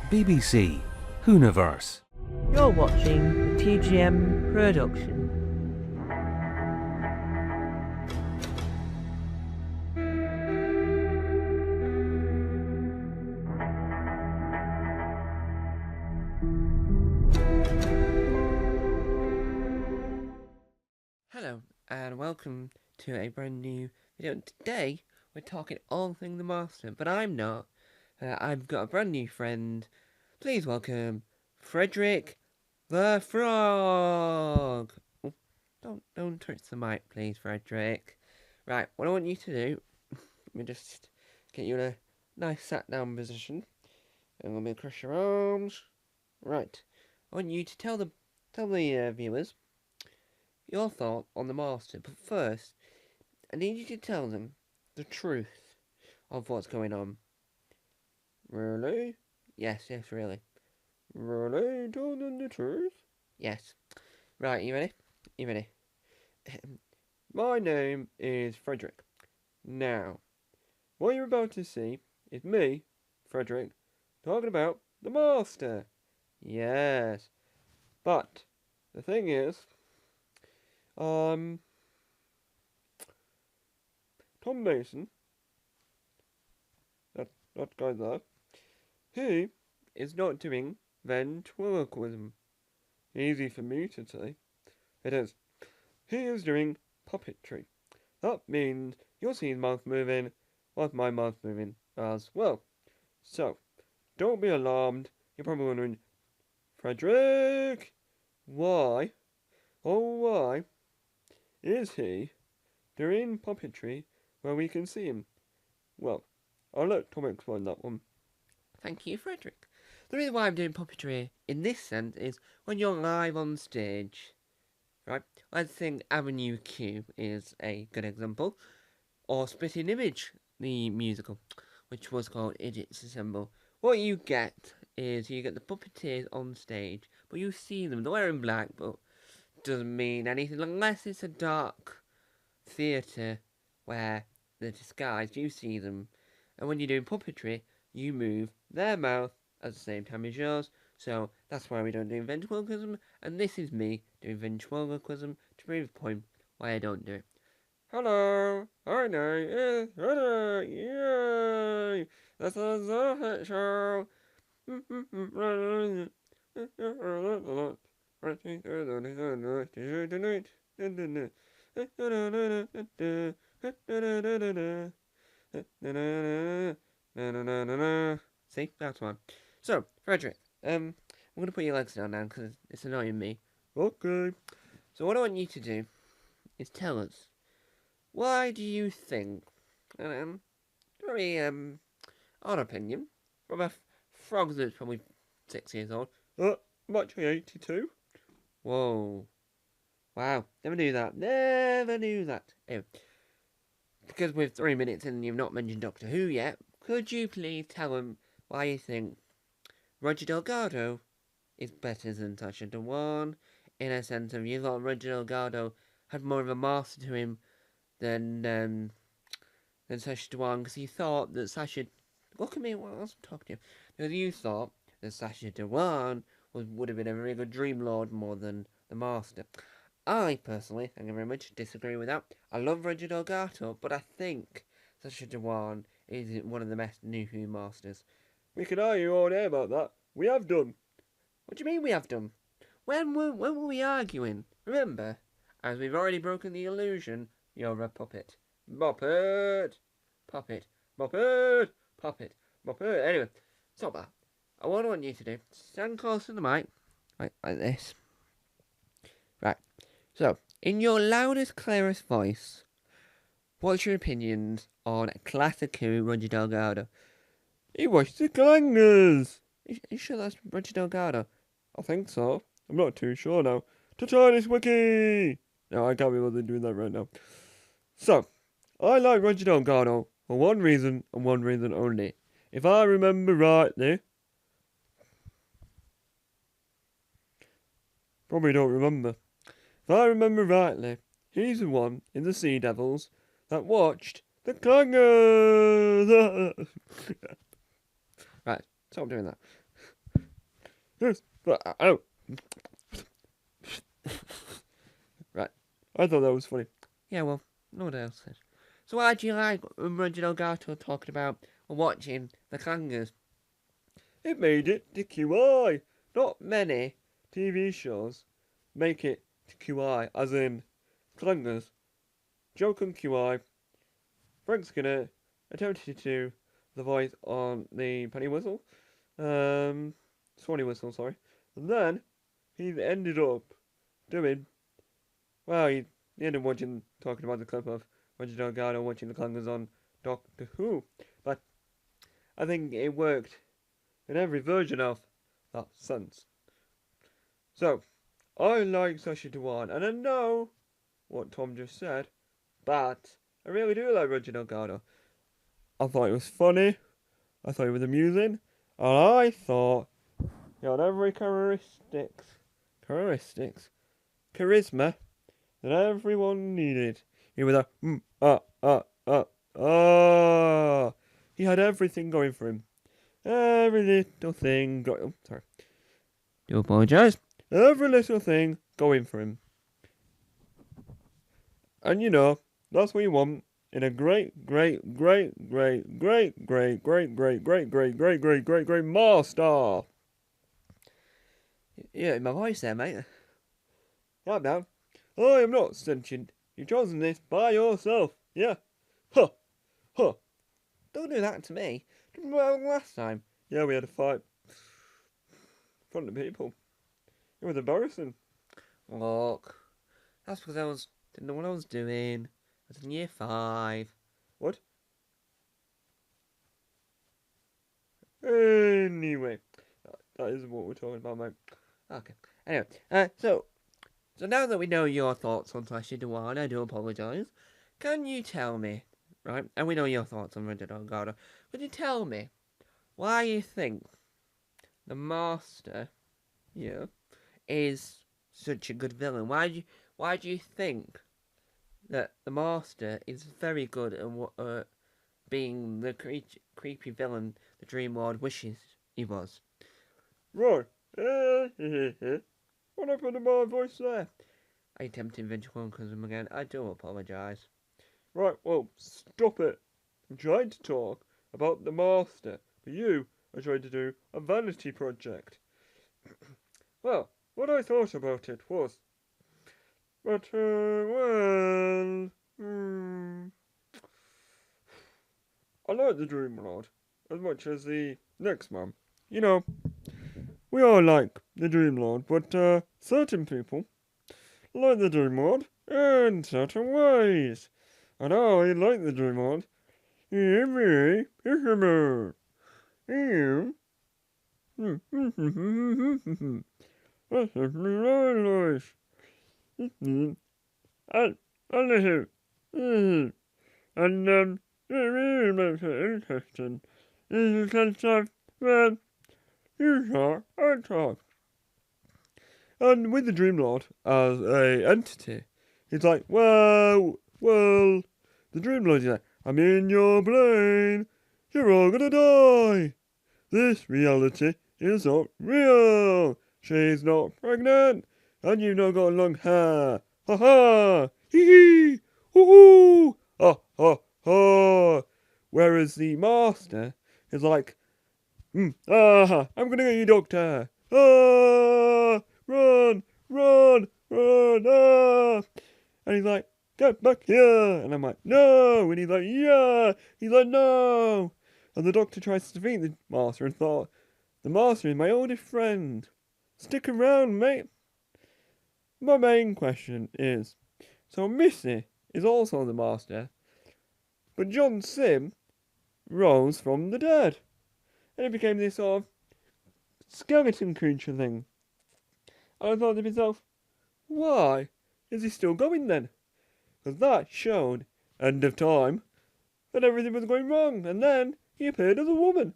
BBC Hooniverse. You're watching the TGM production. Hello and welcome to a brand new video. Today we're talking all things the Master, but I'm not. I've got a brand new friend. Please welcome Fredrick the Frog. Oh, don't touch the mic, please, Fredrick. Right, what I want you to do, let me just get you in a nice sat down position. And let me cross your arms. Right, I want you to tell the viewers your thought on the Master. But first, I need you to tell them the truth of what's going on. Really? Yes, really. Really? Tell them the truth? Yes. Right, you ready? You ready? My name is Fredrick. Now, what you're about to see is me, Fredrick, talking about the Master. Yes. But, the thing is, Tom Mason, that guy there, he is not doing ventriloquism. Easy for me to say. It is. He is doing puppetry. That means you'll see his mouth moving, whilst my mouth moving as well. So, don't be alarmed. You're probably wondering, Fredrick, why, why is he doing puppetry where we can see him? Well, I'll let Tom explain that one. Thank you, Fredrick. The reason why I'm doing puppetry in this sense is when you're live on stage, right? I think Avenue Q is a good example, or Spitting Image, the musical, which was called Idiots Assemble. What you get is you get the puppeteers on stage, but you see them. They're wearing black, but doesn't mean anything unless it's a dark theatre where they're disguised. You see them, and when you're doing puppetry, you move their mouth at the same time as yours. So that's why we don't do ventriloquism, and this is me doing ventriloquism to prove the point why I don't do it. Hello, I know, it's Fredrick, yay! This is the hit show. See, that's one. So, Fredrick, I'm gonna put your legs down now because it's annoying me. Okay. So what I want you to do is tell us, why do you think, very odd opinion from a frog that's probably 6 years old. I'm actually 82. Whoa. Wow. Never knew that. Never knew that. Anyway, because we're 3 minutes in and you've not mentioned Doctor Who yet, could you please tell them why you think Roger Delgado is better than Sacha Dhawan, in a sense of you thought Roger Delgado had more of a master to him than Sacha Dhawan, because you thought that Sacha... Look at me while I was talking to you. Because you thought that Sacha Dhawan would have been a very good Dream Lord more than the Master. I personally, thank you very much, disagree with that. I love Roger Delgado, but I think Sacha Dhawan is one of the best New Who Masters. We can argue all day about that. We have done. What do you mean we have done? When were we arguing? Remember, as we've already broken the illusion, you're a puppet. Muppet! Puppet. Muppet! Puppet. Muppet. Anyway, stop that. What I want you to do, stand close to the mic, like this. Right. So, in your loudest, clearest voice, what's your opinions on classic Who Roger Delgado? He watched the Clangers! You sure that's Roger Delgado? I think so. I'm not too sure now. To Chinese Wiki! No, I can't be bothered doing that right now. So, I like Roger Delgado for one reason and one reason only. If I remember rightly... Probably don't remember. If I remember rightly, he's the one in the Sea Devils that watched the Clangers! Right, stop doing that. Yes, but oh. Right. I thought that was funny. Yeah, well, no one else said. So why do you like Reginald Gato talking about watching the clangers? It made it to QI. Not many TV shows make it to QI, as in clangers. Joke on QI. Frank Skinner attempted to do the voice on the penny whistle. Swanee whistle, sorry. And then he ended up doing, well, he ended up talking about the clip of Reginald Gardo watching the clangers on Doctor Who. But I think it worked in every version of that sense. So, I like Sacha Dhawan, and I know what Tom just said, but I really do like Reginald Gardo. I thought it was funny, I thought it was amusing, and I thought he had every charisma that everyone needed. He was he had everything going for him. Every little thing sorry. Do apologise. Every little thing going for him. And you know, that's what you want in a great master. Yeah, my voice there, mate. Calm down. I am not sentient. You've chosen this by yourself. Yeah. Huh. Huh. Don't do that to me. Didn't well last time. Yeah, we had a fight. In front of people. It was embarrassing. Look. That's because I didn't know what I was doing. I was in year 5. What? Anyway. That isn't what we're talking about, mate. Okay. Anyway. So now that we know your thoughts on Sacha Dhawan, I do apologise. Can you tell me, right? And we know your thoughts on Reginald Gardo. Could you tell me why you think the Master, yeah, is such a good villain? Why do you think that the Master is very good at being the creepy villain the Dream Lord wishes he was? Right. What happened to my voice there? I attempted ventriloquism again. I do apologise. Right, well, stop it. I'm trying to talk about the Master, but you are trying to do a vanity project. Well, what I thought about it was... But, I like the Dream Lord as much as the next man. You know, we all like the Dream Lord, but certain people like the Dream Lord in certain ways. And I like the Dream Lord in very different ways. That's really nice. And it really makes it interesting in the sense of, well, you talk, I talk. And with the Dream Lord as a entity, he's like, well, the Dream Lord is like, I'm in your brain, you're all gonna die. This reality is not real. She's not pregnant, and you've not got long hair. Ha ha! Hee hee! Hoo hoo! Ha ha ha! Whereas the Master is like, I'm gonna get you, Doctor. Ah! Run! Ah! And he's like, get back here! And I'm like, no! And he's like, yeah! He's like, no! And the Doctor tries to defeat the Master and thought, the Master is my oldest friend. Stick around, mate. My main question is, so Missy is also the Master, but John Sim rose from the dead. And it became this sort of skeleton creature thing. And I thought to myself, why is he still going then? Because that showed, end of time, that everything was going wrong. And then he appeared as a woman.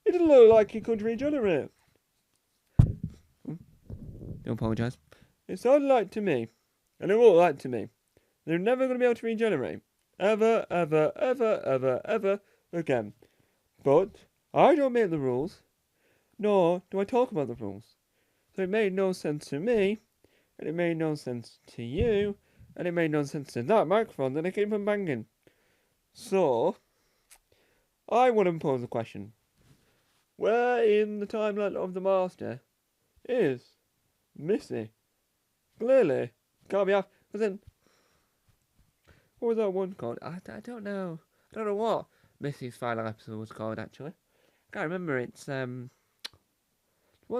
It didn't look like he could regenerate. Don't apologise. It sounded like to me, and it looked like to me, they're never going to be able to regenerate. Ever again. But I don't make the rules. nor do I talk about the rules. So it made no sense to me, and it made no sense to you, and it made no sense to that microphone that I keep on banging. So, I want to pose a question. Where in the timeline of the Master is Missy? Clearly, can't be off. Because then, what was that one called? I don't know. I don't know what Missy's final episode was called, actually. I can't remember. It's one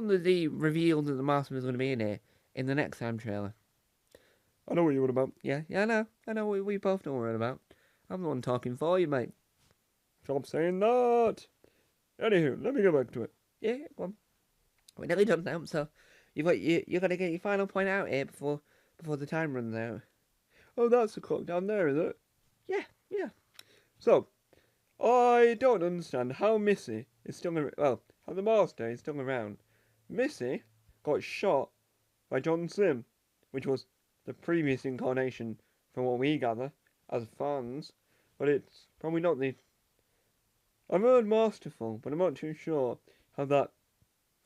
that they revealed that the Master was going to be in it in the next time trailer. I know what you're on about. Yeah, I know. We both know what we're on about. I'm the one talking for you, mate. Stop saying that. Anywho, let me go back to it. Yeah, go on. We're nearly done now, so you got to get your final point out here before the time runs out. Oh, that's the clock down there, is it? Yeah. So, I don't understand how Missy is still around. Well, how the Master is still around. Missy got shot by John Sim, which was the previous incarnation, from what we gather as fans. But it's probably not the. I've heard Masterful, but I'm not too sure how that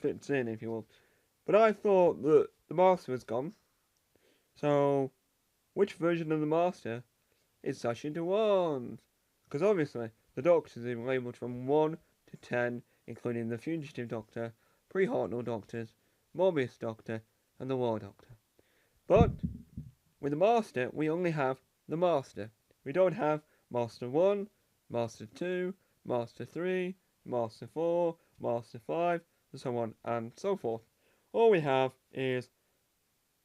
fits in, if you will. But I thought that the Master was gone. So, which version of the Master is Sasha Dewan? Because obviously, the Doctors are labelled from 1 to 10, including the Fugitive Doctor, Pre-Hartnell Doctors, Morbius Doctor, and the War Doctor. But, with the Master, we only have the Master. We don't have Master 1, Master 2, Master 3, Master 4, Master 5, and so on and so forth. All we have is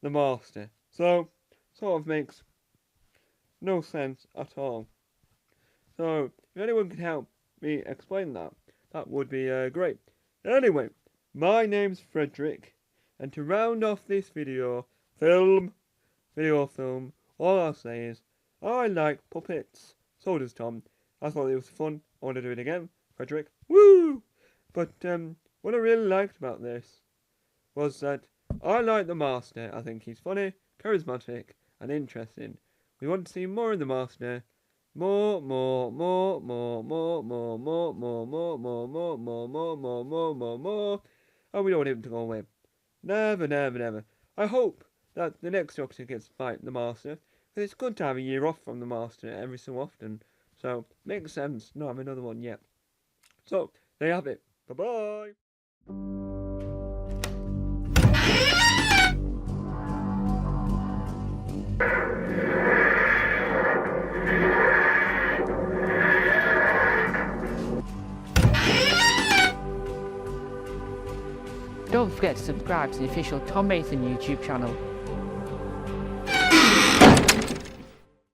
the Master. So, sort of makes no sense at all. So, if anyone can help me explain that, that would be great. Anyway, my name's Fredrick, and to round off this video film, all I'll say is, I like puppets. So does Tom. I thought it was fun. I want to do it again. Fredrick. Woo! But what I really liked about this was that I like the Master. I think he's funny, charismatic, and interesting. We want to see more of the Master. More. And we don't want him to go away. Never. I hope that the next Doctor gets to fight the Master, because it's good to have a year off from the Master every so often. So, makes sense not have another one yet. So, there you have it. Bye-bye. Don't forget to subscribe to the official Tom Mason YouTube channel